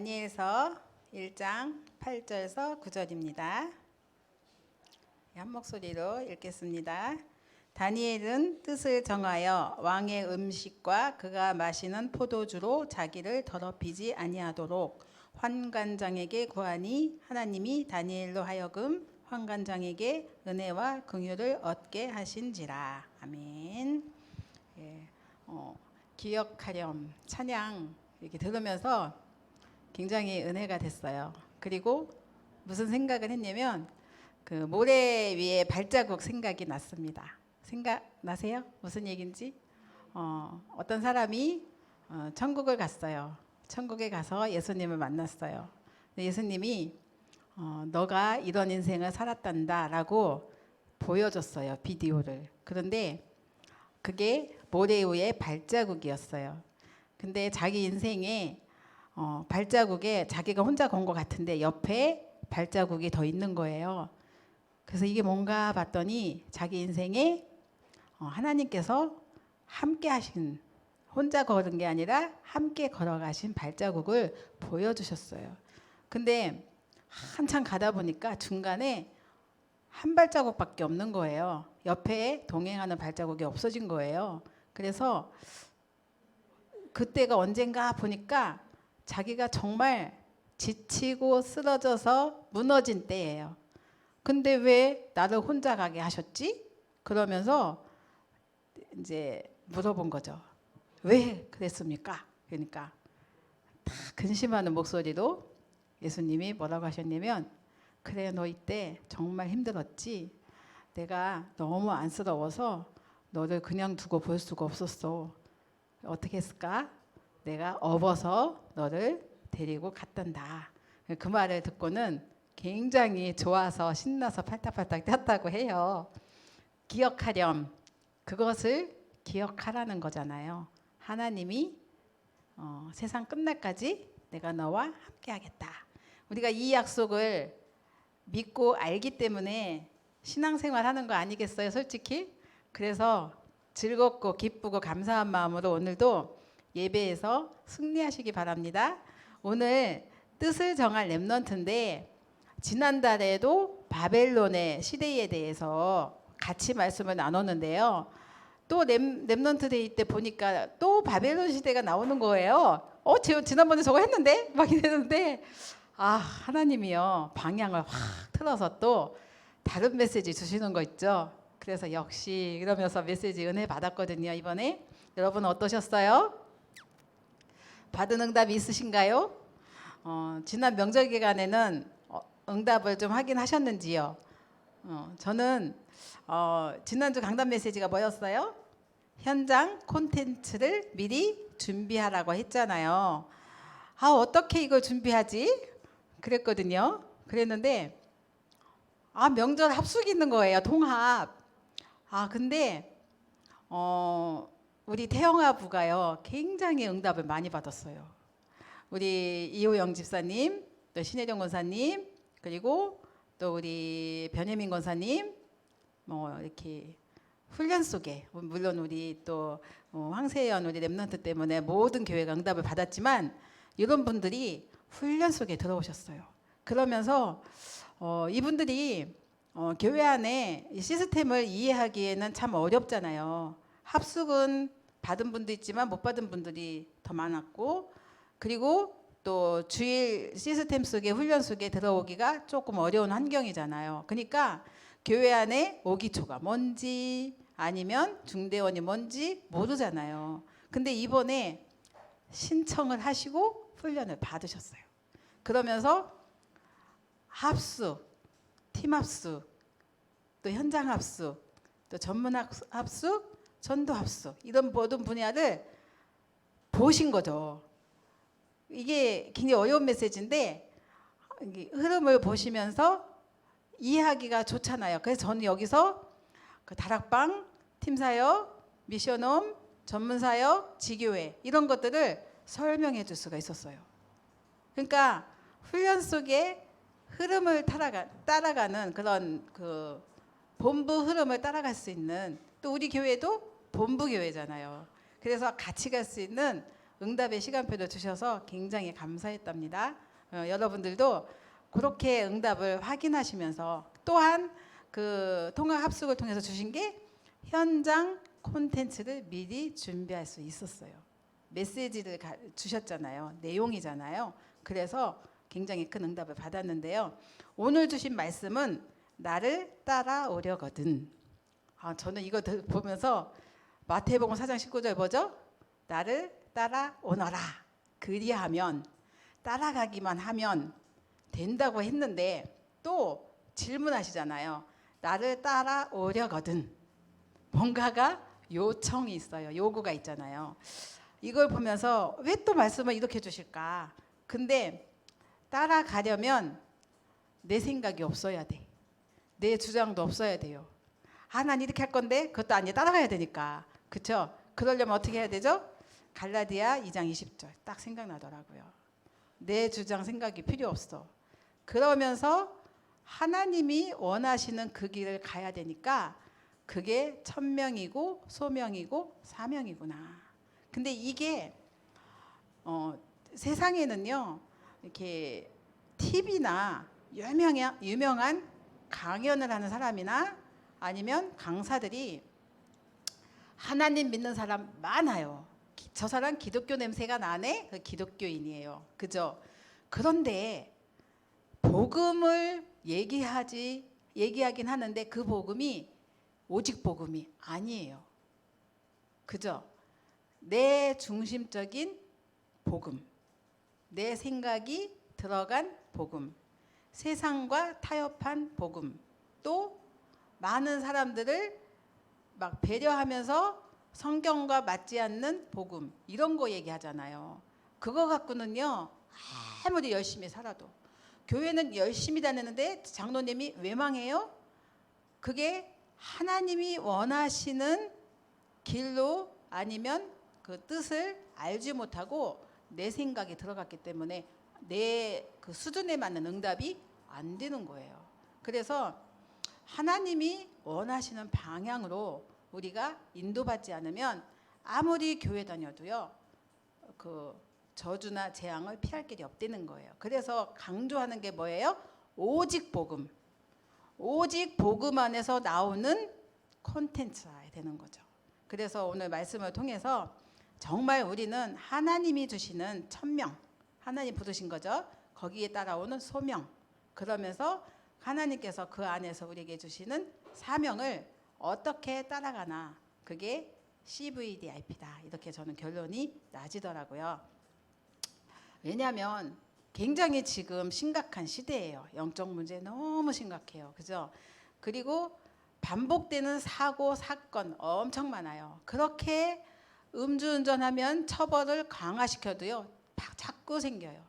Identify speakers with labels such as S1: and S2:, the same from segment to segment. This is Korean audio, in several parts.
S1: 다니엘서 1장 8절에서 9절입니다. 한 목소리로 읽겠습니다. 다니엘은 뜻을 정하여 왕의 음식과 그가 마시는 포도주로 자기를 더럽히지 아니하도록 환관장에게 구하니 하나님이 다니엘로 하여금 환관장에게 은혜와 긍휼을 얻게 하신지라. 아멘. 기억하렴 찬양 이렇게 들으면서 굉장히 은혜가 됐어요. 그리고 무슨 생각을 했냐면 그 모래 위에 발자국 생각이 났습니다. 생각나세요? 무슨 얘기인지? 어떤 사람이 천국을 갔어요. 천국에 가서 예수님을 만났어요. 예수님이 너가 이런 인생을 살았단다 라고 보여줬어요. 비디오를. 그런데 그게 모래 위에 발자국이었어요. 근데 자기 인생에 발자국에 자기가 혼자 건 것 같은데 옆에 발자국이 더 있는 거예요. 그래서 이게 뭔가 봤더니 자기 인생에 하나님께서 함께 하신, 혼자 걸은 게 아니라 함께 걸어가신 발자국을 보여주셨어요. 근데 한참 가다 보니까 중간에 한 발자국밖에 없는 거예요. 옆에 동행하는 발자국이 없어진 거예요. 그래서 그때가 언젠가 보니까 자기가 정말 지치고 쓰러져서 무너진 때예요. 근데 왜 나를 혼자 가게 하셨지? 그러면서 이제 물어본 거죠. 왜 그랬습니까? 그러니까 다 근심하는 목소리로 예수님이 뭐라고 하셨냐면, 그래 너 이때 정말 힘들었지? 내가 너무 안쓰러워서 너를 그냥 두고 볼 수가 없었어. 어떻게 했을까? 내가 업어서 너를 데리고 갔단다. 그 말을 듣고는 굉장히 좋아서 신나서 팔딱팔딱 뛰었다고 해요. 기억하렴. 그것을 기억하라는 거잖아요. 하나님이 세상 끝날까지 내가 너와 함께 하겠다. 우리가 이 약속을 믿고 알기 때문에 신앙생활 하는 거 아니겠어요? 솔직히. 그래서 즐겁고 기쁘고 감사한 마음으로 오늘도 예배에서 승리하시기 바랍니다. 오늘 뜻을 정할 렘넌트인데 지난달에도 바벨론의 시대에 대해서 같이 말씀을 나눴는데요. 또 렘넌트 데이 때 보니까 또 바벨론 시대가 나오는 거예요. 지난번에 저거 했는데? 막 이랬는데 하나님이요 방향을 확 틀어서 또 다른 메시지 주시는 거 있죠. 그래서 역시 이러면서 메시지 은혜 받았거든요. 이번에 여러분 어떠셨어요? 받은 응답이 있으신가요? 지난 명절 기간에는 응답을 좀 하긴 하셨는지요? 저는 지난주 강단 메시지가 뭐였어요? 현장 콘텐츠를 미리 준비하라고 했잖아요. 어떻게 이걸 준비하지? 그랬거든요. 그랬는데 명절 합숙이 있는 거예요. 통합. 근데 우리 태영아 부가요 굉장히 응답을 많이 받았어요. 우리 이호영 집사님, 또 신혜정 권사님, 그리고 또 우리 변혜민 권사님, 이렇게 훈련 속에 물론 우리 또 황세연 우리 렘넌트 때문에 모든 교회가 응답을 받았지만 이런 분들이 훈련 속에 들어오셨어요. 그러면서 이분들이 교회 안에 이 시스템을 이해하기에는 참 어렵잖아요. 합숙은 받은 분도 있지만 못 받은 분들이 더 많았고, 그리고 또 주일 시스템 속에 훈련 속에 들어오기가 조금 어려운 환경이잖아요. 그러니까 교회 안에 오기초가 뭔지 아니면 중대원이 뭔지 모르잖아요. 근데 이번에 신청을 하시고 훈련을 받으셨어요. 그러면서 합숙, 팀 합숙, 또 현장 합숙, 또 전문 합숙, 전도 합숙 이런 모든 분야를 보신 거죠. 이게 굉장히 어려운 메시지인데 흐름을 보시면서 이해하기가 좋잖아요. 그래서 저는 여기서 그 다락방, 팀사역, 미션홈, 전문사역, 지교회 이런 것들을 설명해 줄 수가 있었어요. 그러니까 훈련 속에 흐름을 따라가는 그런 그 본부 흐름을 따라갈 수 있는, 또 우리 교회도 본부 교회잖아요. 그래서 같이 갈 수 있는 응답의 시간표를 주셔서 굉장히 감사했답니다. 여러분들도 그렇게 응답을 확인하시면서 또한 그 통화 합숙을 통해서 주신 게 현장 콘텐츠를 미리 준비할 수 있었어요. 메시지를 주셨잖아요. 내용이잖아요. 그래서 굉장히 큰 응답을 받았는데요. 오늘 주신 말씀은 나를 따라오려거든. 저는 이거 보면서 마태복음 4장 19절 뭐죠? 나를 따라오너라. 그리하면 따라가기만 하면 된다고 했는데 또 질문하시잖아요. 나를 따라오려거든. 뭔가가 요청이 있어요. 요구가 있잖아요. 이걸 보면서 왜 또 말씀을 이렇게 주실까? 근데 따라가려면 내 생각이 없어야 돼. 내 주장도 없어야 돼요. 난 이렇게 할 건데 그것도 아니에요. 따라가야 되니까. 그렇죠? 그러려면 어떻게 해야 되죠? 갈라디아 2장 20절 딱 생각나더라고요. 내 주장 생각이 필요 없어. 그러면서 하나님이 원하시는 그 길을 가야 되니까 그게 천명이고 소명이고 사명이구나. 근데 이게 세상에는요 이렇게 TV나 유명한 강연을 하는 사람이나 아니면 강사들이 하나님 믿는 사람 많아요. 저 사람 기독교 냄새가 나네? 그 기독교인이에요. 그죠? 그런데 복음을 얘기하긴 하는데 그 복음이 오직 복음이 아니에요. 그죠? 내 중심적인 복음, 내 생각이 들어간 복음, 세상과 타협한 복음, 또 많은 사람들을 막 배려하면서 성경과 맞지 않는 복음, 이런 거 얘기하잖아요. 그거 갖고는요 아무리 열심히 살아도 교회는 열심히 다니는데 장로님이 왜 망해요? 그게 하나님이 원하시는 길로 아니면 그 뜻을 알지 못하고 내 생각이 들어갔기 때문에 내 그 수준에 맞는 응답이 안 되는 거예요. 그래서 하나님이 원하시는 방향으로 우리가 인도받지 않으면 아무리 교회 다녀도요 그 저주나 재앙을 피할 길이 없다는 거예요. 그래서 강조하는 게 뭐예요? 오직 복음. 오직 복음 안에서 나오는 콘텐츠가 되는 거죠. 그래서 오늘 말씀을 통해서 정말 우리는 하나님이 주시는 천명, 하나님 부르신 거죠. 거기에 따라오는 소명. 그러면서 하나님께서 그 안에서 우리에게 주시는 사명을 어떻게 따라가나. 그게 CVDIP다. 이렇게 저는 결론이 나지더라고요. 왜냐하면 굉장히 지금 심각한 시대예요. 영적 문제 너무 심각해요. 그죠? 그리고 반복되는 사고, 사건 엄청 많아요. 그렇게 음주운전하면 처벌을 강화시켜도요, 자꾸 생겨요.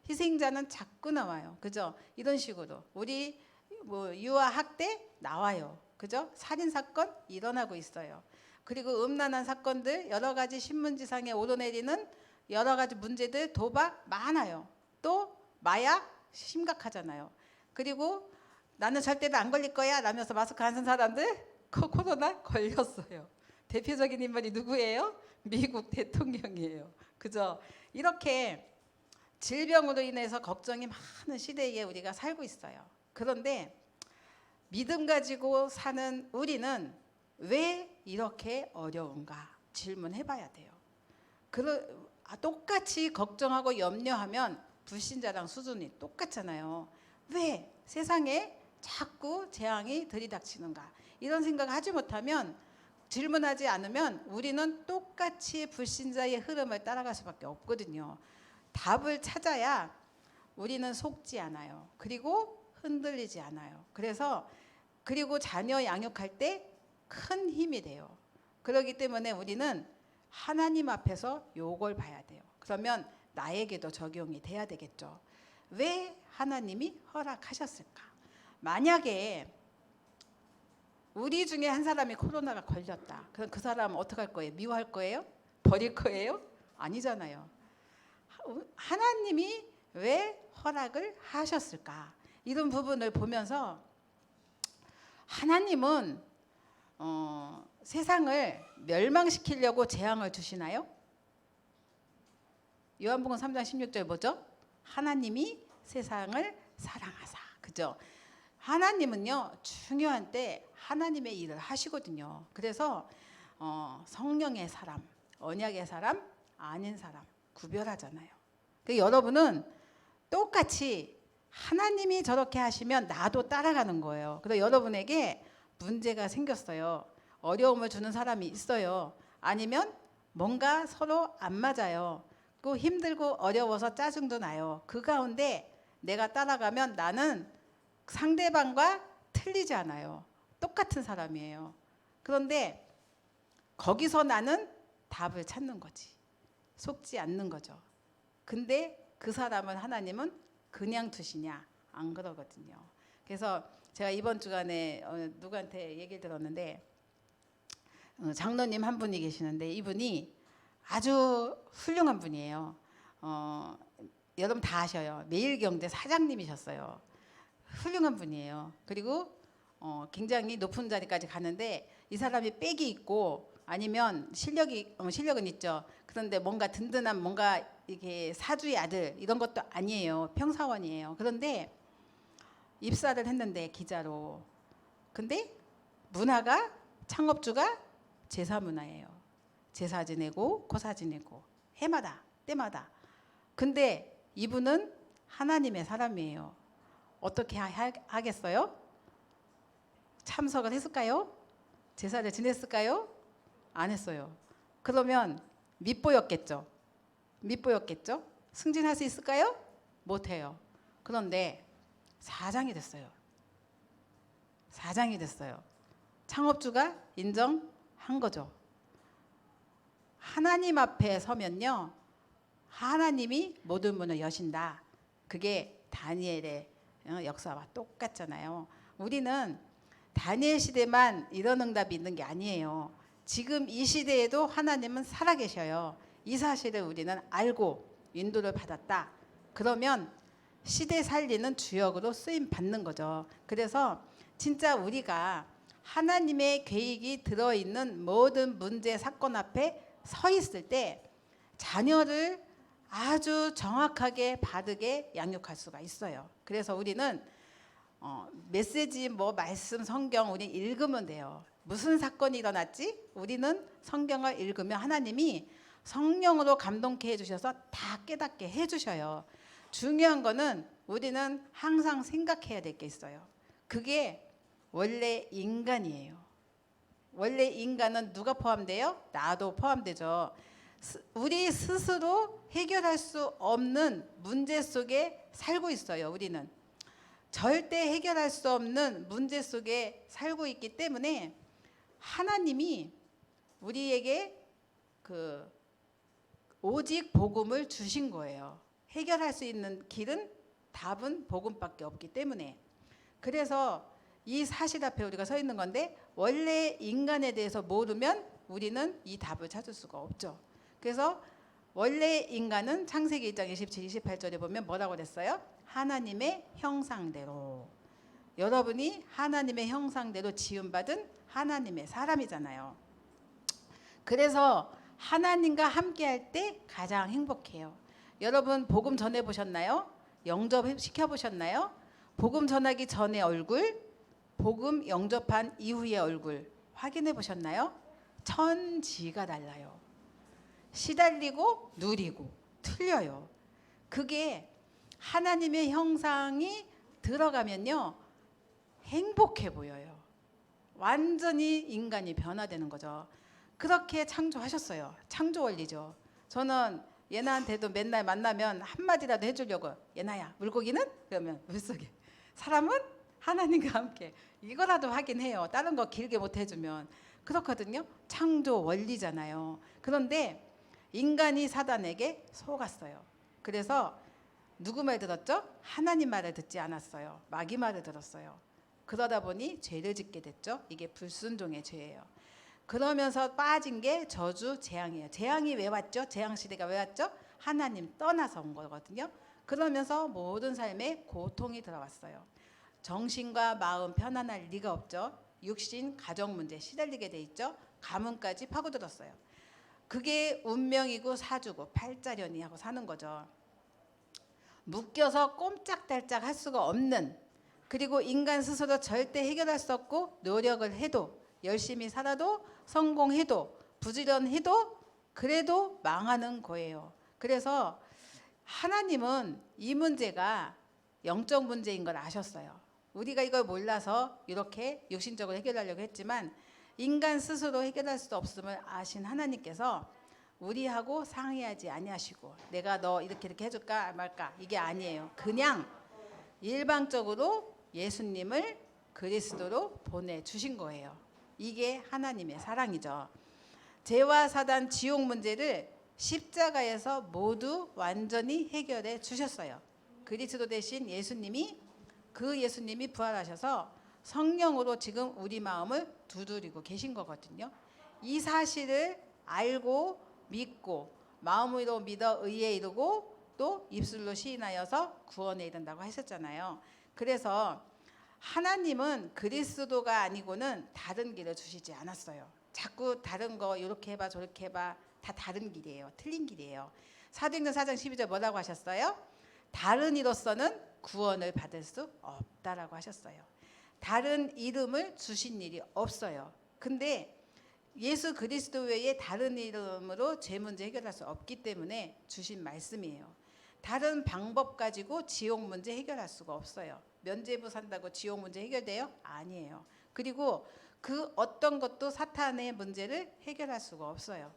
S1: 희생자는 자꾸 나와요. 그죠? 이런 식으로. 우리 유아 학대 나와요. 그죠? 살인사건 일어나고 있어요. 그리고 음란한 사건들, 여러 가지 신문지상에 오르내리는 여러 가지 문제들, 도박 많아요. 또 마약 심각하잖아요. 그리고 나는 절대로 안 걸릴 거야 라면서 마스크 안 쓴 사람들 코로나 걸렸어요. 대표적인 인물이 누구예요? 미국 대통령이에요. 그죠? 이렇게 질병으로 인해서 걱정이 많은 시대에 우리가 살고 있어요. 그런데 믿음 가지고 사는 우리는 왜 이렇게 어려운가 질문해 봐야 돼요. 똑같이 걱정하고 염려하면 불신자랑 수준이 똑같잖아요. 왜 세상에 자꾸 재앙이 들이닥치는가? 이런 생각을 하지 못하면, 질문하지 않으면 우리는 똑같이 불신자의 흐름을 따라갈 수밖에 없거든요. 답을 찾아야 우리는 속지 않아요. 그리고 흔들리지 않아요. 그리고 자녀 양육할 때 큰 힘이 돼요. 그렇기 때문에 우리는 하나님 앞에서 요걸 봐야 돼요. 그러면 나에게도 적용이 돼야 되겠죠. 왜 하나님이 허락하셨을까? 만약에 우리 중에 한 사람이 코로나가 걸렸다. 그럼 그 사람은 어떻게 할 거예요? 미워할 거예요? 버릴 거예요? 아니잖아요. 하나님이 왜 허락을 하셨을까? 이런 부분을 보면서 하나님은 세상을 멸망시키려고 재앙을 주시나요? 요한복음 3장 16절 뭐죠? 하나님이 세상을 사랑하사. 그죠? 하나님은요 중요한 때 하나님의 일을 하시거든요. 그래서 성령의 사람, 언약의 사람, 아닌 사람 구별하잖아요. 여러분은 똑같이 하나님이 저렇게 하시면 나도 따라가는 거예요. 그래서 여러분에게 문제가 생겼어요. 어려움을 주는 사람이 있어요. 아니면 뭔가 서로 안 맞아요. 또 힘들고 어려워서 짜증도 나요. 그 가운데 내가 따라가면 나는 상대방과 틀리지 않아요. 똑같은 사람이에요. 그런데 거기서 나는 답을 찾는 거지. 속지 않는 거죠. 근데 그 사람을 하나님은 그냥 두시냐? 안 그러거든요. 그래서 제가 이번 주간에 누구한테 얘기를 들었는데 장로님 한 분이 계시는데 이분이 아주 훌륭한 분이에요. 여러분 다 아셔요. 매일경제 사장님이셨어요. 훌륭한 분이에요. 그리고 굉장히 높은 자리까지 가는데 이 사람이 빽이 있고 아니면 실력은 있죠. 그런데 뭔가 든든한 뭔가 이게 사주의 아들 이런 것도 아니에요. 평사원이에요. 그런데 입사를 했는데 기자로. 근데 문화가 창업주가 제사 문화예요. 제사 지내고 고사 지내고 해마다 때마다. 근데 이분은 하나님의 사람이에요. 어떻게 하겠어요? 참석을 했을까요? 제사를 지냈을까요? 안 했어요. 그러면 밉보였겠죠. 밉보였겠죠. 승진할 수 있을까요? 못해요. 그런데 사장이 됐어요. 사장이 됐어요. 창업주가 인정한 거죠. 하나님 앞에 서면요, 하나님이 모든 문을 여신다. 그게 다니엘의 역사와 똑같잖아요. 우리는 다니엘 시대만 이런 응답이 있는 게 아니에요. 지금 이 시대에도 하나님은 살아계셔요. 이 사실을 우리는 알고 인도를 받았다. 그러면 시대 살리는 주역으로 쓰임 받는 거죠. 그래서 진짜 우리가 하나님의 계획이 들어있는 모든 문제 사건 앞에 서 있을 때 자녀를 아주 정확하게 바르게 양육할 수가 있어요. 그래서 우리는 메시지 말씀 성경 우리 읽으면 돼요. 무슨 사건이 일어났지? 우리는 성경을 읽으면 하나님이 성령으로 감동케 해주셔서 다 깨닫게 해주셔요. 중요한 거는 우리는 항상 생각해야 될 게 있어요. 그게 원래 인간이에요. 원래 인간은 누가 포함돼요? 나도 포함되죠. 우리 스스로 해결할 수 없는 문제 속에 살고 있어요. 우리는 절대 해결할 수 없는 문제 속에 살고 있기 때문에 하나님이 우리에게 오직 복음을 주신 거예요. 해결할 수 있는 길은 답은 복음밖에 없기 때문에. 그래서 이 사실 앞에 우리가 서 있는 건데 원래 인간에 대해서 모르면 우리는 이 답을 찾을 수가 없죠. 그래서 원래 인간은 창세기 1장 27, 28절에 보면 뭐라고 그랬어요? 하나님의 형상대로. 여러분이 하나님의 형상대로 지음받은 하나님의 사람이잖아요. 그래서 하나님과 함께할 때 가장 행복해요. 여러분 복음 전해보셨나요? 영접 시켜보셨나요? 복음 전하기 전의 얼굴, 복음 영접한 이후의 얼굴 확인해 보셨나요? 천지가 달라요. 시달리고 누리고 틀려요. 그게 하나님의 형상이 들어가면요 행복해 보여요. 완전히 인간이 변화되는 거죠. 그렇게 창조하셨어요. 창조 원리죠. 저는 예나한테도 맨날 만나면 한마디라도 해주려고, 예나야 물고기는? 그러면 물속에. 사람은 하나님과 함께. 이거라도 하긴 해요. 다른 거 길게 못 해주면. 그렇거든요. 창조 원리잖아요. 그런데 인간이 사단에게 속았어요. 그래서 누구 말 들었죠? 하나님 말을 듣지 않았어요. 마귀 말을 들었어요. 그러다 보니 죄를 짓게 됐죠. 이게 불순종의 죄예요. 그러면서 빠진 게 저주, 재앙이에요. 재앙이 왜 왔죠? 재앙시대가 왜 왔죠? 하나님 떠나서 온 거거든요. 그러면서 모든 삶에 고통이 들어왔어요. 정신과 마음 편안할 리가 없죠. 육신, 가정 문제 시달리게 돼 있죠. 가문까지 파고들었어요. 그게 운명이고 사주고 팔자련이 하고 사는 거죠. 묶여서 꼼짝달짝 할 수가 없는, 그리고 인간 스스로 절대 해결할 수 없고 노력을 해도 열심히 살아도 성공해도 부지런해도 그래도 망하는 거예요. 그래서 하나님은 이 문제가 영적 문제인 걸 아셨어요. 우리가 이걸 몰라서 이렇게 육신적으로 해결하려고 했지만 인간 스스로 해결할 수 없음을 아신 하나님께서 우리하고 상의하지 아니하시고 내가 너 이렇게 해줄까 말까 이게 아니에요. 그냥 일방적으로 예수님을 그리스도로 보내주신 거예요. 이게 하나님의 사랑이죠. 죄와 사단 지옥 문제를 십자가에서 모두 완전히 해결해 주셨어요. 그리스도 대신 예수님이, 그 예수님이 부활하셔서 성령으로 지금 우리 마음을 두드리고 계신 거거든요. 이 사실을 알고 믿고 마음으로 믿어 의에 이르고 또 입술로 시인하여서 구원에 이른다고 하셨잖아요. 그래서 하나님은 그리스도가 아니고는 다른 길을 주시지 않았어요. 자꾸 다른 거 이렇게 해봐 저렇게 해봐, 다 다른 길이에요. 틀린 길이에요. 사도행전 4장 12절 뭐라고 하셨어요? 다른 이로서는 구원을 받을 수 없다라고 하셨어요. 다른 이름을 주신 일이 없어요. 근데 예수 그리스도 외에 다른 이름으로 죄 문제 해결할 수 없기 때문에 주신 말씀이에요. 다른 방법 가지고 지옥 문제 해결할 수가 없어요. 면죄부 산다고 지옥 문제 해결돼요? 아니에요. 그리고 그 어떤 것도 사탄의 문제를 해결할 수가 없어요.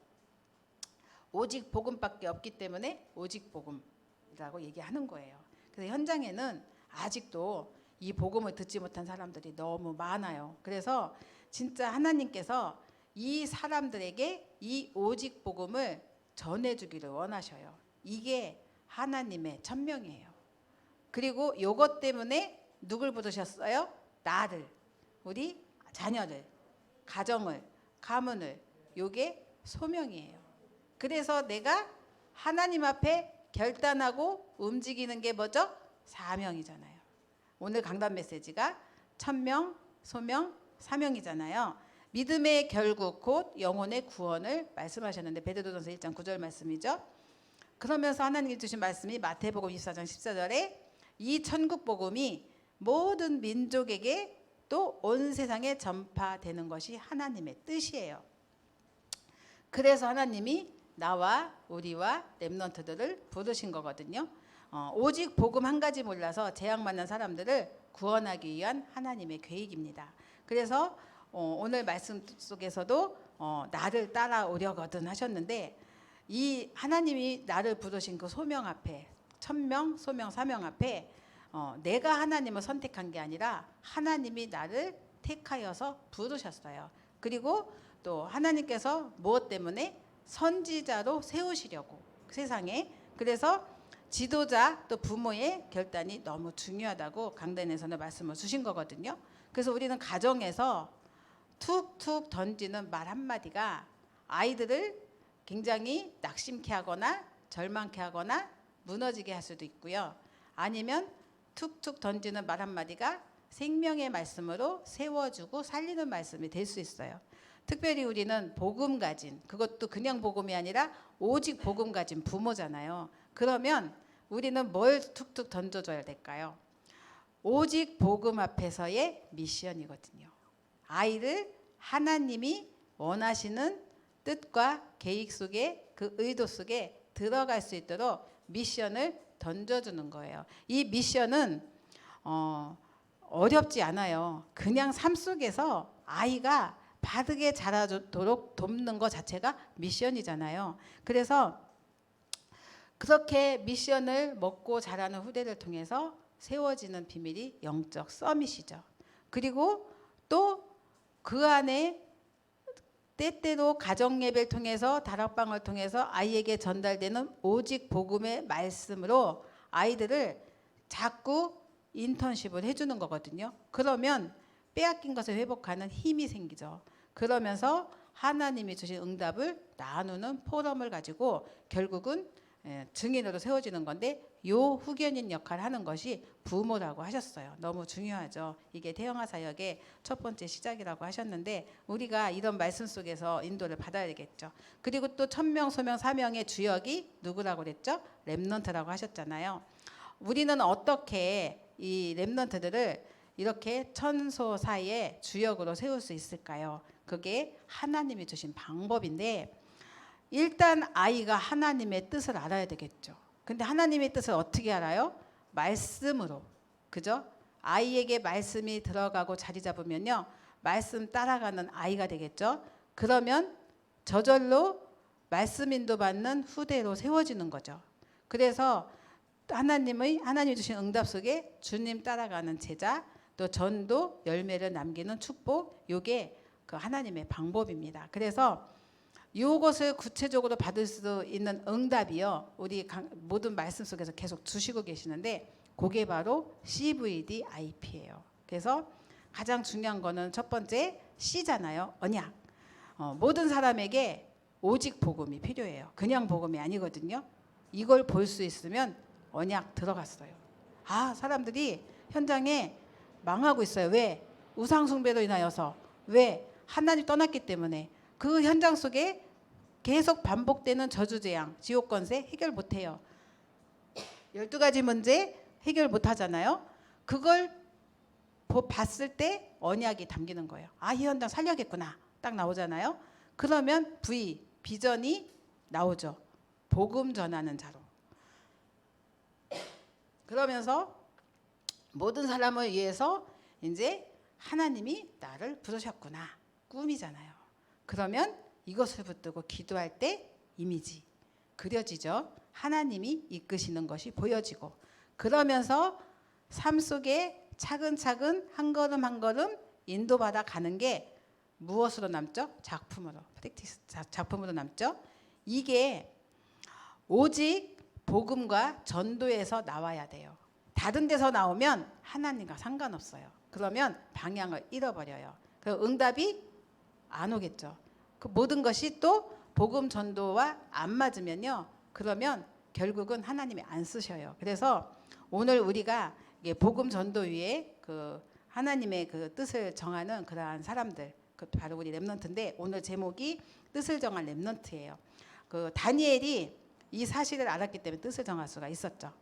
S1: 오직 복음밖에 없기 때문에 오직 복음이라고 얘기하는 거예요. 그래서 현장에는 아직도 이 복음을 듣지 못한 사람들이 너무 많아요. 그래서 진짜 하나님께서 이 사람들에게 이 오직 복음을 전해주기를 원하셔요. 이게 하나님의 천명이에요. 그리고 이것 때문에 누굴 부르셨어요? 나를, 우리 자녀를, 가정을, 가문을. 이게 소명이에요. 그래서 내가 하나님 앞에 결단하고 움직이는 게 뭐죠? 사명이잖아요. 오늘 강단 메시지가 천명, 소명, 사명이잖아요. 믿음의 결국 곧 영혼의 구원을 말씀하셨는데 베드로전서 1장 9절 말씀이죠. 그러면서 하나님이 주신 말씀이 마태복음 24장 14절에 이 천국 복음이 모든 민족에게 또 온 세상에 전파되는 것이 하나님의 뜻이에요. 그래서 하나님이 나와 우리와 렘넌트들을 부르신 거거든요. 오직 복음 한 가지 몰라서 재앙 만난 사람들을 구원하기 위한 하나님의 계획입니다. 그래서 오늘 말씀 속에서도 나를 따라오려거든 하셨는데 이 하나님이 나를 부르신 그 소명 앞에 천명, 소명, 사명 앞에 내가 하나님을 선택한 게 아니라 하나님이 나를 택하여서 부르셨어요. 그리고 또 하나님께서 무엇 때문에 선지자로 세우시려고 세상에. 그래서 지도자 또 부모의 결단이 너무 중요하다고 강단에서는 말씀을 주신 거거든요. 그래서 우리는 가정에서 툭툭 던지는 말 한마디가 아이들을 굉장히 낙심케 하거나 절망케 하거나 무너지게 할 수도 있고요. 아니면 툭툭 던지는 말 한마디가 생명의 말씀으로 세워주고 살리는 말씀이 될 수 있어요. 특별히 우리는 복음 가진, 그것도 그냥 복음이 아니라 오직 복음 가진 부모잖아요. 그러면 우리는 뭘 툭툭 던져줘야 될까요? 오직 복음 앞에서의 미션이거든요. 아이를 하나님이 원하시는 뜻과 계획 속에, 그 의도 속에 들어갈 수 있도록 미션을 던져주는 거예요. 이 미션은 어렵지 않아요. 그냥 삶 속에서 아이가 바르게 자라도록 돕는 것 자체가 미션이잖아요. 그래서 그렇게 미션을 먹고 자라는 후대를 통해서 세워지는 비밀이 영적 서밋이죠. 그리고 또 그 안에 때때로 가정 예배를 통해서 다락방을 통해서 아이에게 전달되는 오직 복음의 말씀으로 아이들을 자꾸 인턴십을 해주는 거거든요. 그러면 빼앗긴 것을 회복하는 힘이 생기죠. 그러면서 하나님이 주신 응답을 나누는 포럼을 가지고 결국은 증인으로 세워지는 건데 요 후견인 역할을 하는 것이 부모라고 하셨어요. 너무 중요하죠. 이게 대형화 사역의 첫 번째 시작이라고 하셨는데 우리가 이런 말씀 속에서 인도를 받아야 되겠죠. 그리고 또 천명, 소명, 사명의 주역이 누구라고 그랬죠? 렘넌트라고 하셨잖아요. 우리는 어떻게 이 렘넌트들을 이렇게 천소 사이에 주역으로 세울 수 있을까요? 그게 하나님이 주신 방법인데 일단 아이가 하나님의 뜻을 알아야 되겠죠. 근데 하나님의 뜻을 어떻게 알아요? 말씀으로. 그죠? 아이에게 말씀이 들어가고 자리 잡으면요. 말씀 따라가는 아이가 되겠죠. 그러면 저절로 말씀 인도받는 후대로 세워지는 거죠. 그래서 하나님이 주신 응답 속에 주님 따라가는 제자, 또 전도 열매를 남기는 축복, 요게 그 하나님의 방법입니다. 그래서 이것을 구체적으로 받을 수 있는 응답이요. 우리 모든 말씀 속에서 계속 주시고 계시는데 그게 바로 CVDIP예요. 그래서 가장 중요한 거는 첫 번째 C잖아요. 언약. 모든 사람에게 오직 복음이 필요해요. 그냥 복음이 아니거든요. 이걸 볼 수 있으면 언약 들어갔어요. 사람들이 현장에 망하고 있어요. 왜? 우상 숭배로 인하여서. 왜? 하나님 떠났기 때문에. 그 현장 속에 계속 반복되는 저주재앙, 지옥 권세 해결 못해요. 12가지 문제 해결 못하잖아요. 그걸 봤을 때 언약이 담기는 거예요. 이 현장 살려야겠구나. 딱 나오잖아요. 그러면 비전이 나오죠. 복음 전하는 자로. 그러면서 모든 사람을 위해서 이제 하나님이 나를 부르셨구나. 꿈이잖아요. 그러면 이것을 붙들고 기도할 때 이미지 그려지죠. 하나님이 이끄시는 것이 보여지고 그러면서 삶 속에 차근차근 한 걸음 한 걸음 인도받아 가는 게 무엇으로 남죠? 작품으로. 프랙티스 작품으로 남죠. 이게 오직 복음과 전도에서 나와야 돼요. 다른 데서 나오면 하나님과 상관없어요. 그러면 방향을 잃어버려요. 그 응답이 안 오겠죠. 그 모든 것이 또 복음 전도와 안 맞으면요. 그러면 결국은 하나님이 안 쓰셔요. 그래서 오늘 우리가 복음 전도 위에 그 하나님의 그 뜻을 정하는 그러한 사람들, 그 바로 우리 렘넌트인데 오늘 제목이 뜻을 정한 렘넌트예요. 그 다니엘이 이 사실을 알았기 때문에 뜻을 정할 수가 있었죠.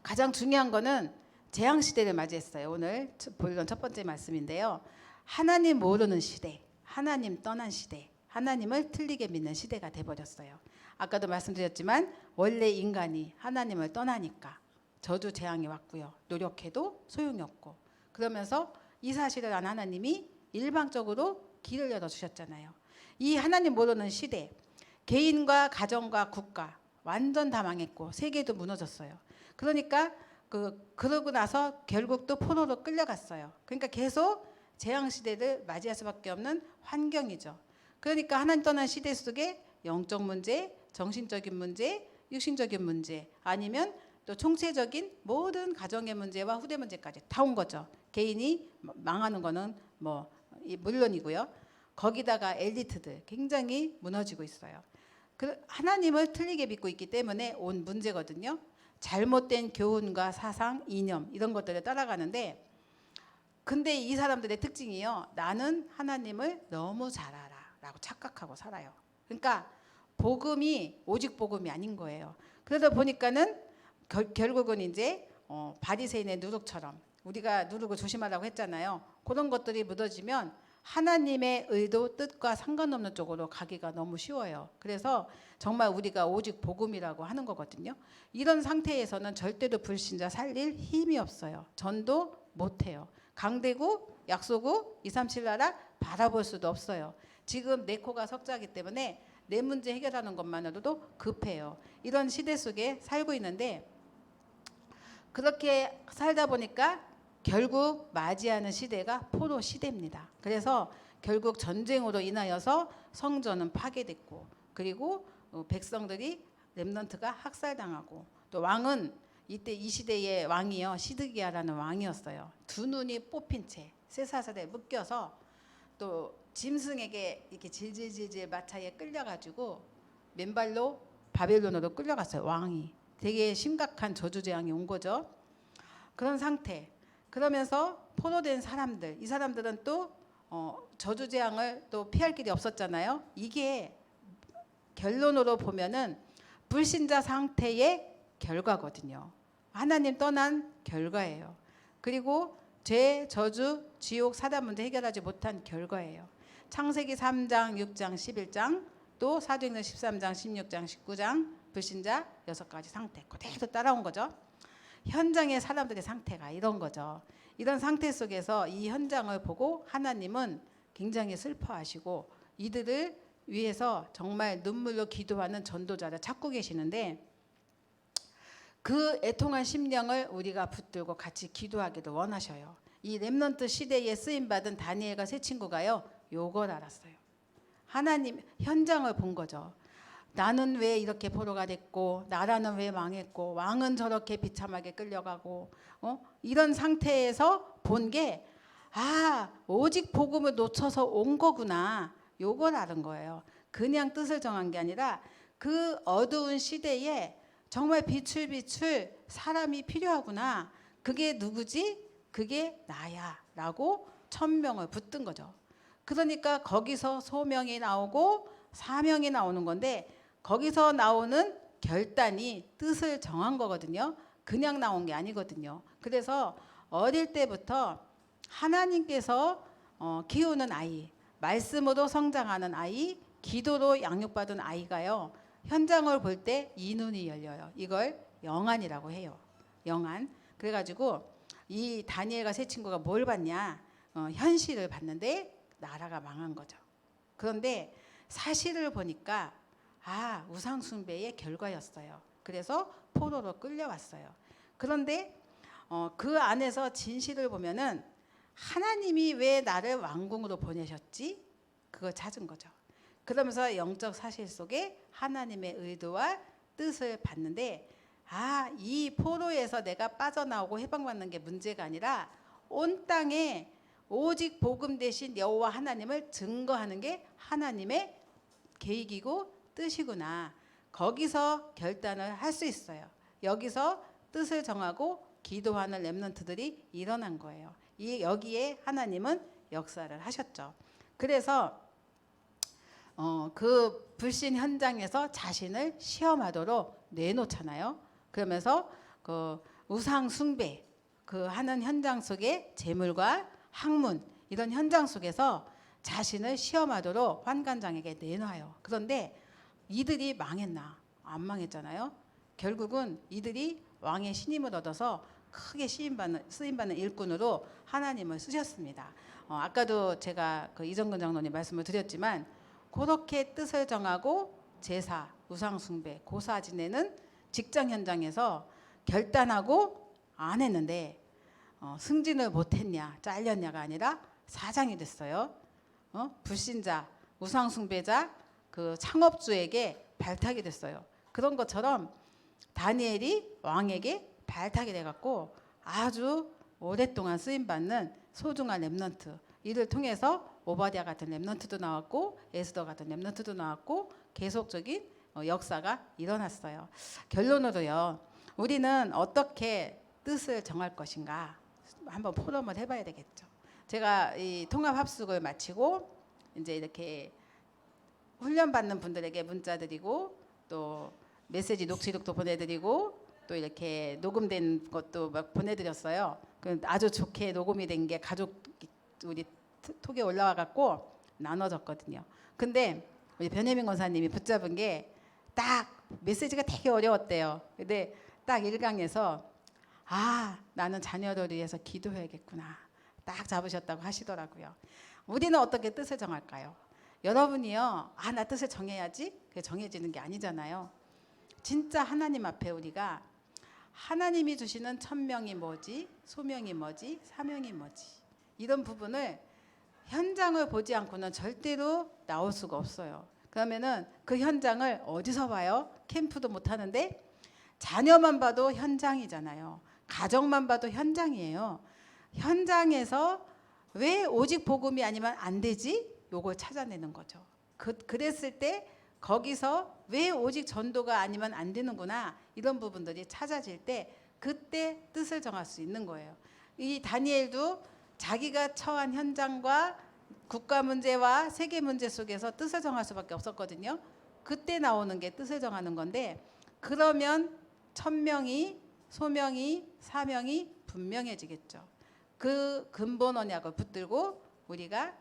S1: 가장 중요한 거는 재앙 시대를 맞이했어요. 오늘 보던 첫 번째 말씀인데요. 하나님 모르는 시대, 하나님 떠난 시대, 하나님을 틀리게 믿는 시대가 돼버렸어요. 아까도 말씀드렸지만 원래 인간이 하나님을 떠나니까 저주 재앙이 왔고요. 노력해도 소용이 없고 그러면서 이 사실을 안 하나님이 일방적으로 길을 열어주셨잖아요. 이 하나님 모르는 시대, 개인과 국가 완전 다 망했고 세계도 무너졌어요. 그러니까 그러고 나서 결국 또 포로로 끌려갔어요. 그러니까 계속 재앙 시대를 맞이할 수밖에 없는 환경이죠. 그러니까 하나님 떠난 시대 속에 영적 문제, 정신적인 문제, 육신적인 문제 아니면 또 총체적인 모든 가정의 문제와 후대 문제까지 다 온 거죠. 개인이 망하는 거는 뭐 물론이고요. 거기다가 엘리트들 굉장히 무너지고 있어요. 하나님을 틀리게 믿고 있기 때문에 온 문제거든요. 잘못된 교훈과 사상, 이념 이런 것들을 따라가는데 근데 이 사람들의 특징이요. 나는 하나님을 너무 잘 알아 라고 착각하고 살아요. 그러니까 복음이 오직 복음이 아닌 거예요. 그러다 보니까는 결국은 이제 바리새인의 누룩처럼 우리가 누룩을 조심하라고 했잖아요. 그런 것들이 묻어지면 하나님의 의도 뜻과 상관없는 쪽으로 가기가 너무 쉬워요. 그래서 정말 우리가 오직 복음이라고 하는 거거든요. 이런 상태에서는 절대로 불신자 살릴 힘이 없어요. 전도 못해요. 강대구, 약소구, 237 나라 바라볼 수도 없어요. 지금 내 코가 석자기 때문에 내 문제 해결하는 것만으로도 급해요. 이런 시대 속에 살고 있는데 그렇게 살다 보니까 결국 맞이하는 시대가 포로 시대입니다. 그래서 결국 전쟁으로 인하여서 성전은 파괴됐고 그리고 백성들이 렘넌트가 학살당하고 또 왕은 이때 이 시대의 왕이요 시드기야라는 왕이었어요. 두 눈이 뽑힌 채 쇠사슬에 묶여서 또 짐승에게 이렇게 질질질질 마차에 끌려가지고 맨발로 바벨론으로 끌려갔어요. 왕이. 되게 심각한 저주재앙이 온 거죠. 그런 상태. 그러면서 포로된 사람들, 이 사람들은 또 저주재앙을 또 피할 길이 없었잖아요. 이게 결론으로 보면은 불신자 상태의 결과거든요. 하나님 떠난 결과예요. 그리고 죄, 저주, 지옥, 사단 문제 해결하지 못한 결과예요. 창세기 3장, 6장, 11장, 또 사도행전 13장, 16장, 19장 불신자 6가지 상태 그대로 따라온 거죠. 현장의 사람들의 상태가 이런 거죠. 이런 상태 속에서 이 현장을 보고 하나님은 굉장히 슬퍼하시고 이들을 위해서 정말 눈물로 기도하는 전도자를 찾고 계시는데 그 애통한 심령을 우리가 붙들고 같이 기도하기도 원하셔요. 이 렘넌트 시대에 쓰임받은 다니엘과 세 친구가요. 요걸 알았어요. 하나님 현장을 본 거죠. 나는 왜 이렇게 포로가 됐고 나라는 왜 망했고 왕은 저렇게 비참하게 끌려가고 이런 상태에서 본 게 오직 복음을 놓쳐서 온 거구나. 요걸 알은 거예요. 그냥 뜻을 정한 게 아니라 그 어두운 시대에 정말 비출 사람이 필요하구나. 그게 누구지? 그게 나야 라고 천명을 붙든 거죠. 그러니까 거기서 소명이 나오고 사명이 나오는 건데 거기서 나오는 결단이 뜻을 정한 거거든요. 그냥 나온 게 아니거든요. 그래서 어릴 때부터 하나님께서 키우는 아이, 말씀으로 성장하는 아이, 기도로 양육받은 아이가요. 현장을 볼 때 이 눈이 열려요. 이걸 영안이라고 해요. 영안. 그래가지고 이 다니엘과 세 친구가 뭘 봤냐? 현실을 봤는데 나라가 망한 거죠. 그런데 사실을 보니까 우상 숭배의 결과였어요. 그래서 포로로 끌려왔어요. 그런데 그 안에서 진실을 보면은 하나님이 왜 나를 왕궁으로 보내셨지? 그걸 찾은 거죠. 그러면서 영적 사실 속에 하나님의 의도와 뜻을 봤는데 이 포로에서 내가 빠져나오고 해방받는 게 문제가 아니라 온 땅에 오직 복음 대신 여호와 하나님을 증거하는 게 하나님의 계획이고 뜻이구나. 거기서 결단을 할 수 있어요. 여기서 뜻을 정하고 기도하는 렘넌트들이 일어난 거예요. 여기에 하나님은 역사를 하셨죠. 그래서 그 불신 현장에서 자신을 시험하도록 내놓잖아요. 그러면서 그 우상 숭배 그 하는 현장 속에 재물과 학문 이런 현장 속에서 자신을 시험하도록 환관장에게 내놔요. 그런데 이들이 망했나? 안 망했잖아요. 결국은 이들이 왕의 신임을 얻어서 크게 쓰임받는 일꾼으로 하나님을 쓰셨습니다. 아까도 제가 그 이정근 장로님 말씀을 드렸지만 그렇게 뜻을 정하고 제사, 우상숭배, 고사 지내는 직장 현장에서 결단하고 안 했는데 승진을 못했냐 잘렸냐가 아니라 사장이 됐어요. 불신자, 우상숭배자 그 창업주에게 발탁이 됐어요. 그런 것처럼 다니엘이 왕에게 발탁이 돼갖고 아주 오랫동안 쓰임받는 소중한 렘넌트 이를 통해서 오바댜 같은 렘넌트도 나왔고 에스더 같은 렘넌트도 나왔고 계속적인 역사가 일어났어요. 결론으로요. 우리는 어떻게 뜻을 정할 것인가 한번 포럼을 해봐야 되겠죠. 제가 이 통합합숙을 마치고 이제 이렇게 훈련받는 분들에게 문자 드리고 또 메시지 녹취록도 보내드리고 또 이렇게 녹음된 것도 막 보내드렸어요. 아주 좋게 녹음이 된 게 가족 우리 톡에 올라와 갖고 나눠졌거든요. 근데 우리 변혜민 권사님이 붙잡은 게 딱 메시지가 되게 어려웠대요. 근데 딱 1강에서 나는 자녀를 위해서 기도해야겠구나. 딱 잡으셨다고 하시더라고요. 우리는 어떻게 뜻을 정할까요? 여러분이요. 나 뜻을 정해야지. 그게 정해지는 게 아니잖아요. 진짜 하나님 앞에 우리가 하나님이 주시는 천명이 뭐지? 소명이 뭐지? 사명이 뭐지? 이런 부분을 현장을 보지 않고는 절대로 나올 수가 없어요. 그러면은 그 현장을 어디서 봐요? 캠프도 못 하는데 자녀만 봐도 현장이잖아요. 가정만 봐도 현장이에요. 현장에서 왜 오직 복음이 아니면 안 되지? 요걸 찾아내는 거죠. 그랬을 때 거기서 왜 오직 전도가 아니면 안 되는구나 이런 부분들이 찾아질 때 그때 뜻을 정할 수 있는 거예요. 이 다니엘도 자기가 처한 현장과 국가 문제와 세계 문제 속에서 뜻을 정할 수밖에 없었거든요. 그때 나오는 게 뜻을 정하는 건데 그러면 천명이 소명이 사명이 분명해지겠죠. 그 근본 언약을 붙들고 우리가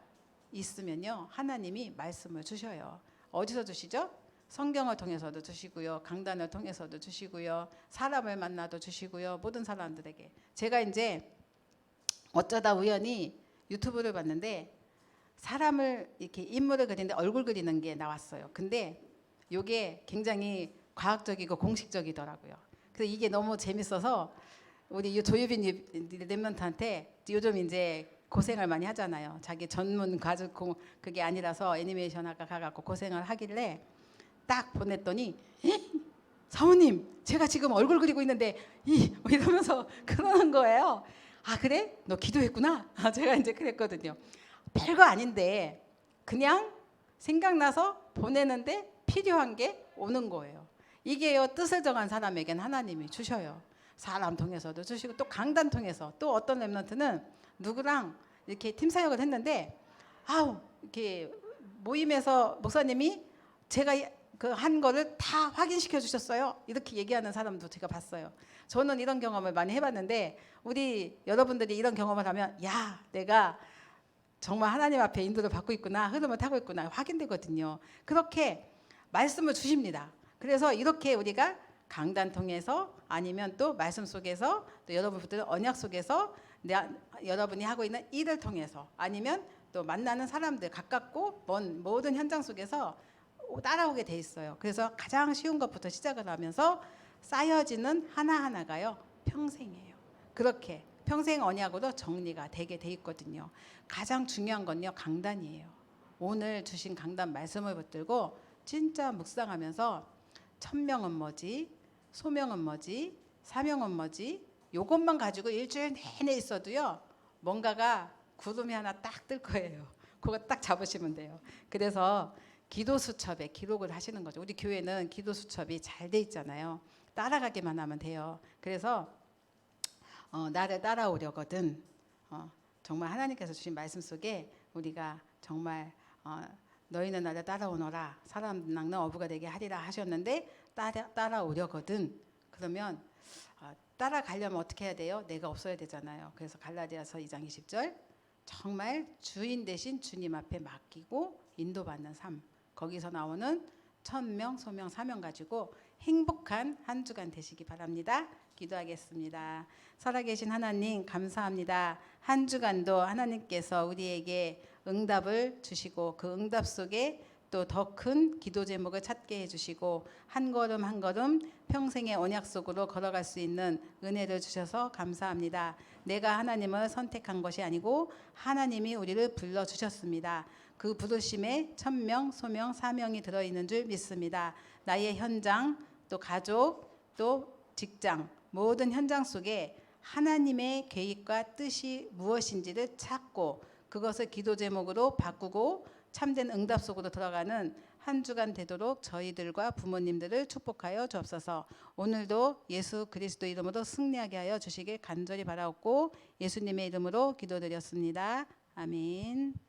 S1: 있으면요 하나님이 말씀을 주셔요. 어디서 주시죠? 성경을 통해서도 주시고요, 강단을 통해서도 주시고요, 사람을 만나도 주시고요, 모든 사람들에게. 제가 이제 어쩌다 우연히 유튜브를 봤는데 사람을 이렇게 인물을 그리는데 얼굴 그리는 게 나왔어요. 근데 이게 굉장히 과학적이고 공식적이더라고요. 그래서 이게 너무 재밌어서 우리 조유빈 랩런트한테 요즘 이제 고생을 많이 하잖아요. 자기 전문 가족 그게 아니라서 애니메이션 학과 가갖고 고생을 하길래 딱 보냈더니 사모님 제가 지금 얼굴 그리고 있는데 이러면서 그러는 거예요. 아 그래? 너 기도했구나? 제가 이제 그랬거든요. 별거 아닌데 그냥 생각나서 보내는데 필요한 게 오는 거예요. 이게요 뜻을 정한 사람에겐 하나님이 주셔요. 사람 통해서도 주시고 또 강단 통해서 또 어떤 랩런트는 누구랑 이렇게 팀 사역을 했는데 이렇게 모임에서 목사님이 제가 그 한 거를 다 확인시켜 주셨어요. 이렇게 얘기하는 사람도 제가 봤어요. 저는 이런 경험을 많이 해봤는데 우리 여러분들이 이런 경험을 하면 야 내가 정말 하나님 앞에 인도를 받고 있구나, 흐름을 타고 있구나 확인되거든요. 그렇게 말씀을 주십니다. 그래서 이렇게 우리가 강단 통해서 아니면 또 말씀 속에서 또 여러분들은 언약 속에서 여러분이 하고 있는 일을 통해서 아니면 또 만나는 사람들 가깝고 먼 모든 현장 속에서 따라오게 돼 있어요. 그래서 가장 쉬운 것부터 시작을 하면서 쌓여지는 하나하나가요 평생이에요. 그렇게 평생 언약으로 정리가 되게 돼 있거든요. 가장 중요한 건요 강단이에요. 오늘 주신 강단 말씀을 붙들고 진짜 묵상하면서 천명은 뭐지, 소명은 뭐지, 사명은 뭐지, 요것만 가지고 일주일 내내 있어도요 뭔가가 구름이 하나 딱 뜰 거예요. 그거 딱 잡으시면 돼요. 그래서 기도 수첩에 기록을 하시는 거죠. 우리 교회는 기도 수첩이 잘 돼 있잖아요. 따라가기만 하면 돼요. 그래서 나를 따라오려거든 정말 하나님께서 주신 말씀 속에 우리가 정말 너희는 나를 따라오너라 사람 낚는 어부가 되게 하리라 하셨는데 따라오려거든 그러면 따라가려면 어떻게 해야 돼요? 내가 없어야 되잖아요. 그래서 갈라디아서 2장 20절 정말 주인 대신 주님 앞에 맡기고 인도받는 삶 거기서 나오는 천명 소명 사명 가지고 행복한 한 주간 되시기 바랍니다. 기도하겠습니다. 살아계신 하나님 감사합니다. 한 주간도 하나님께서 우리에게 응답을 주시고 그 응답 속에 또 더 큰 기도 제목을 찾게 해주시고 한 걸음 한 걸음 평생의 언약 속으로 걸어갈 수 있는 은혜를 주셔서 감사합니다. 내가 하나님을 선택한 것이 아니고 하나님이 우리를 불러주셨습니다. 그 부르심에 천명, 소명, 사명이 들어있는 줄 믿습니다. 나의 현장, 또 가족, 또 직장 모든 현장 속에 하나님의 계획과 뜻이 무엇인지를 찾고 그것을 기도 제목으로 바꾸고 참된 응답 속으로 들어가는 한 주간 되도록 저희들과 부모님들을 축복하여 주옵소서. 오늘도 예수 그리스도 이름으로 승리하게 하여 주시길 간절히 바라옵고 예수님의 이름으로 기도드렸습니다. 아멘.